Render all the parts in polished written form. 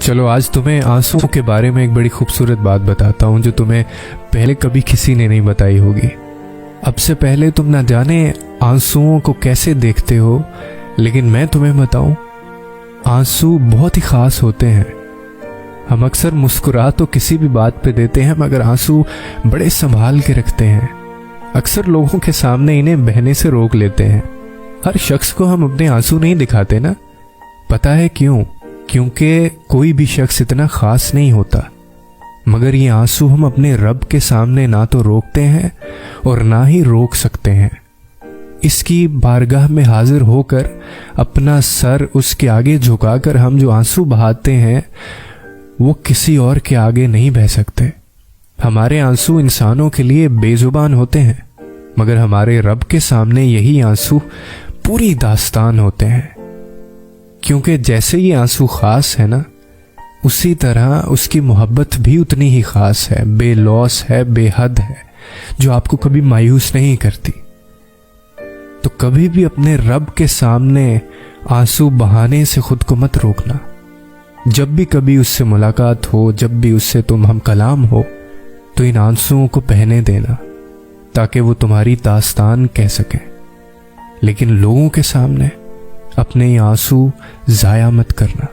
چلو آج تمہیں آنسوؤں کے بارے میں ایک بڑی خوبصورت بات بتاتا ہوں جو تمہیں پہلے کبھی کسی نے نہیں بتائی ہوگی۔ اب سے پہلے تم نہ جانے آنسوؤں کو کیسے دیکھتے ہو، لیکن میں تمہیں بتاؤں آنسو بہت ہی خاص ہوتے ہیں۔ ہم اکثر مسکرا تو کسی بھی بات پہ دیتے ہیں مگر آنسو بڑے سنبھال کے رکھتے ہیں۔ اکثر لوگوں کے سامنے انہیں بہنے سے روک لیتے ہیں۔ ہر شخص کو ہم اپنے آنسو نہیں دکھاتے نا، پتہ ہے کیوں؟ کیونکہ کوئی بھی شخص اتنا خاص نہیں ہوتا، مگر یہ آنسو ہم اپنے رب کے سامنے نہ تو روکتے ہیں اور نہ ہی روک سکتے ہیں۔ اس کی بارگاہ میں حاضر ہو کر اپنا سر اس کے آگے جھکا کر ہم جو آنسو بہاتے ہیں وہ کسی اور کے آگے نہیں بہہ سکتے۔ ہمارے آنسو انسانوں کے لیے بے زبان ہوتے ہیں، مگر ہمارے رب کے سامنے یہی آنسو پوری داستان ہوتے ہیں، کیونکہ جیسے یہ آنسو خاص ہے نا، اسی طرح اس کی محبت بھی اتنی ہی خاص ہے، بے لوث ہے، بے حد ہے، جو آپ کو کبھی مایوس نہیں کرتی۔ تو کبھی بھی اپنے رب کے سامنے آنسو بہانے سے خود کو مت روکنا۔ جب بھی کبھی اس سے ملاقات ہو، جب بھی اس سے تم ہم کلام ہو، تو ان آنسوؤں کو بہنے دینا تاکہ وہ تمہاری داستان کہہ سکیں، لیکن لوگوں کے سامنے اپنے یہ آنسو ضائع مت کرنا،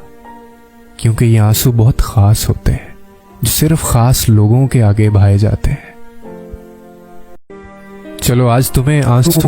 کیونکہ یہ آنسو بہت خاص ہوتے ہیں جو صرف خاص لوگوں کے آگے بہائے جاتے ہیں۔ چلو آج تمہیں آنسو